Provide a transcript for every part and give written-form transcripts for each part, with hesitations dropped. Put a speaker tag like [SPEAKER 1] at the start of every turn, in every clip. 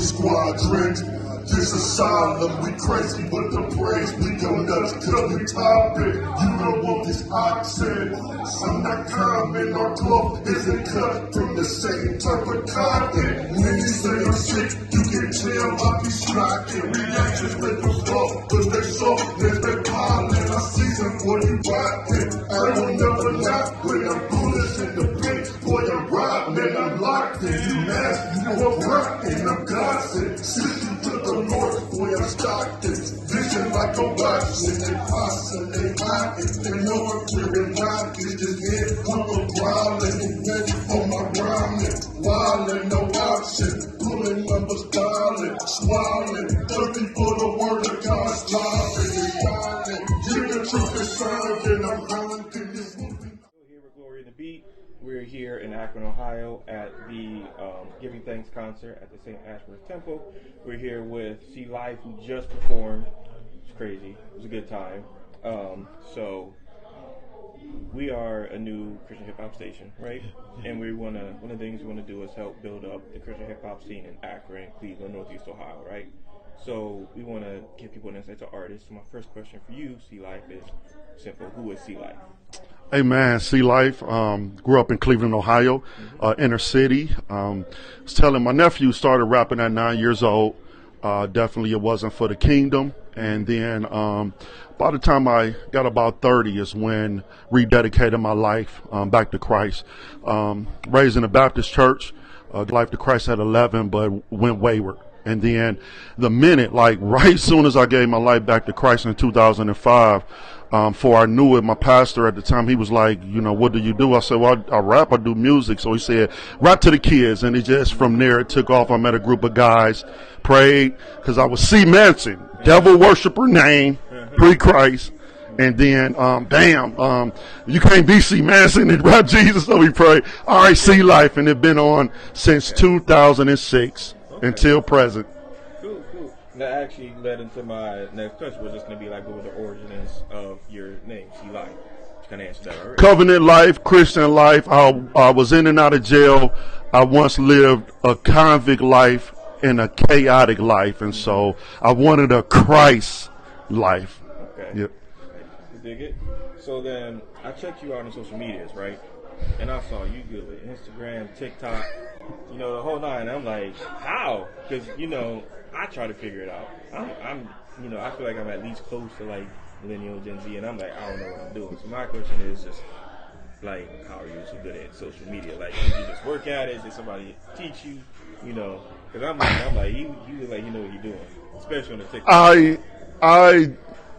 [SPEAKER 1] squadron. This asylum, we crazy with the praise. We go nuts cause we top it. You don't want this oxen. I'm not common, our cloth isn't cut from the same type of cotton. When you say I'm sick, you can tell I be striking. Reactions with the flow, cause they soft, they pollen. I season for you rockin'. I will never lie when I'm bullets in the pit. Boy, I'm rotten and I'm locked in. You nasty, you know I'm rockin', I'm gossip. Send you to the north, boy, I'm Stockton. Vision like a watching, they possum, they hiding. They know I'm clearing rockets, just hit on the growling. Event on my rhyming, wildin', no option. Pulling numbers, dialing, swallowing. 30 for the word of God, slobbing and dialing. Hear the truth is serving, I'm hunting this movie.
[SPEAKER 2] Here with Glory in the Beat. We're here in Akron, Ohio at the Giving Thanks concert at the St. Ashworth Temple. We're here with C Life, who just performed. It's crazy. It was a good time. So we are a new Christian hip hop station, right? And one of the things we want to do is help build up the Christian hip hop scene in Akron, Cleveland, Northeast Ohio, right? So we want to give people an insight to artists. So my first question for you, C Life, is simple. Who is C Life?
[SPEAKER 3] Hey man, C Life, grew up in Cleveland, Ohio, inner city. Was telling my nephew started rapping at 9 years old. Definitely it wasn't for the kingdom. And then by the time I got about 30 is when rededicated my life back to Christ. Raised in a Baptist church, life to Christ at 11, but went wayward. And then the minute, like right soon as I gave my life back to Christ in 2005, before I knew it, my pastor at the time, he was like, you know, what do you do? I said, well, I rap, I do music. So he said, rap to the kids. And it just, from there, it took off. I met a group of guys, prayed, because I was C. Manson, devil worshiper name, pre-Christ. And then, you can't be C. Manson and rap Jesus. So we prayed, all right, C Life. And it's been on since 2006 until present.
[SPEAKER 2] That actually led into my next question, which is going to be like, what were the origins of your name, C Life? You kind of answered that already.
[SPEAKER 3] Covenant life, Christian life. I was in and out of jail. I once lived a convict life and a chaotic life, and so I wanted a Christ life.
[SPEAKER 2] Okay.
[SPEAKER 3] Yep.
[SPEAKER 2] You dig it? So then, I checked you out on social medias, right? And I saw you good with Instagram, TikTok, you know, the whole nine. I'm like, how? Because, you know, I try to figure it out. I'm, you know, I feel like I'm at least close to like millennial Gen Z, and I'm like, I don't know what I'm doing. So my question is just like, how are you so good at social media? Like, did you just work at it? Did somebody teach you? You know, because I'm like, you look like you know what you're doing, especially on the TikTok.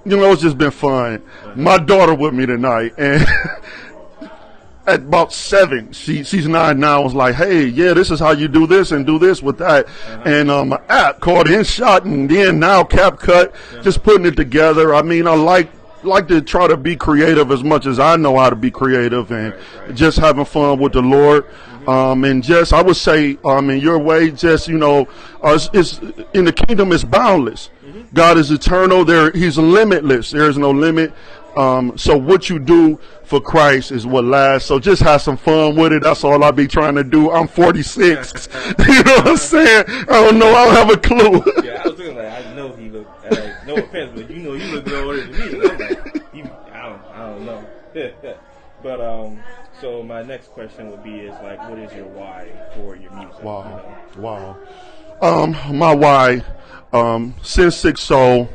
[SPEAKER 3] You know, it's just been fun. My daughter with me tonight, and at about 7, she's 9 now. I was like, hey, yeah, this is how you do this and do this with that. And an app called InShot, and then now CapCut, just putting it together. I mean, I like to try to be creative as much as I know how to be creative, and just having fun with the Lord. And just, I would say, in your way, just, you know, it's in the kingdom is boundless. God is eternal. He's limitless. There is no limit. So what you do for Christ is what lasts. So just have some fun with it. That's all I be trying to do. I'm 46. You know what I'm saying? I don't know. I don't have a clue.
[SPEAKER 2] Yeah, I was thinking like, I know he look. Like, no offense, but you know you look good older than me. And I'm like, I don't know. But so my next question would be like, what is your why for your music?
[SPEAKER 3] Wow. My why, Sin Sick Soul,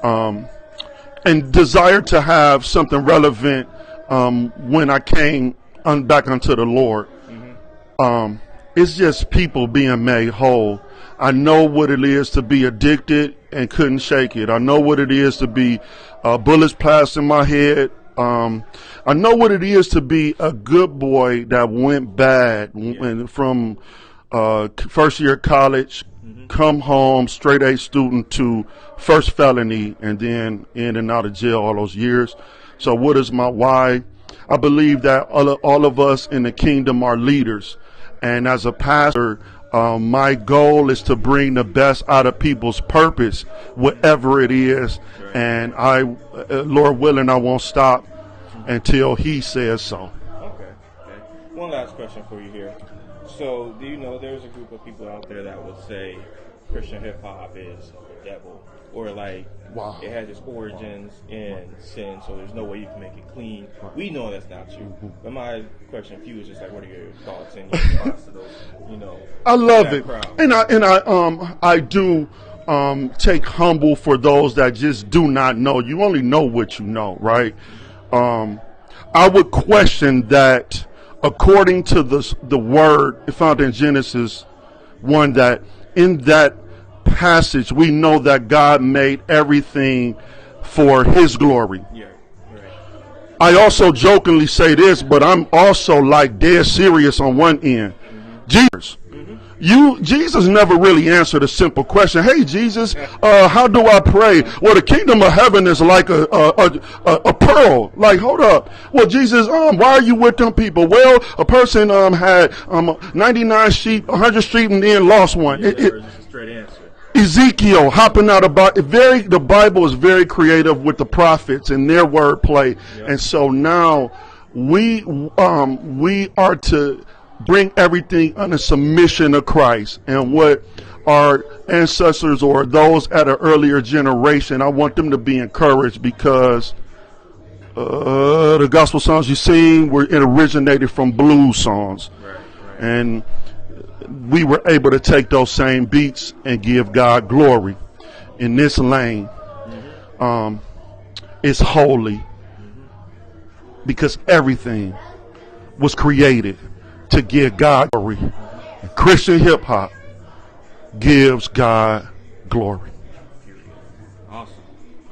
[SPEAKER 3] and desire to have something relevant when I came back unto the Lord. It's just people being made whole. I know what it is to be addicted and couldn't shake it. I know what it is to be bullets passed in my head. I know what it is to be a good boy that went bad from first year college, come home, straight A student, to first felony, and then in and out of jail all those years. So what is my why? I believe that all of us in the kingdom are leaders. And as a pastor, my goal is to bring the best out of people's purpose, whatever it is. And Lord willing, I won't stop until He says so.
[SPEAKER 2] Okay. One last question for you here. So, do you know there's a group of people out there that would say Christian hip hop is the devil, or like
[SPEAKER 3] Wow.
[SPEAKER 2] it has its origins in sin, so there's no way you can make it clean. We know that's not true. But my question for you is just like, what are your thoughts and your response to those? You know,
[SPEAKER 3] I love
[SPEAKER 2] that
[SPEAKER 3] it,
[SPEAKER 2] crowd?
[SPEAKER 3] and I do take humble for those that just do not know. You only know what you know, right? I would question that according to the word found in Genesis 1, that in that passage we know that God made everything for His glory.
[SPEAKER 2] Yeah, right.
[SPEAKER 3] I also jokingly say this, but I'm also like dead serious on one end. Jesus. Jesus never really answered a simple question. Hey, Jesus, how do I pray? Well, the kingdom of heaven is like a pearl. Like, hold up. Well, Jesus, why are you with them people? Well, a person had 99 sheep, 100 sheep, and then lost one.
[SPEAKER 2] There's just a straight answer.
[SPEAKER 3] Ezekiel hopping out about the Bible is very creative with the prophets and their wordplay, and so now we are to bring everything under submission of Christ. And what our ancestors or those at an earlier generation, I want them to be encouraged, because the gospel songs you sing it originated from blues songs,
[SPEAKER 2] Right.
[SPEAKER 3] and we were able to take those same beats and give God glory in this lane. It's holy because everything was created to give God glory. And Christian hip hop gives God glory.
[SPEAKER 2] Awesome.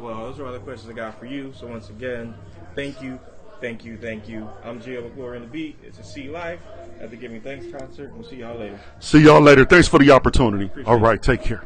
[SPEAKER 2] Well, those are all the questions I got for you. So once again, thank you. I'm Gio McClure in the beat. It's a C Life at the Giving Thanks concert. We'll see y'all later.
[SPEAKER 3] See y'all later. Thanks for the opportunity. All right, take care.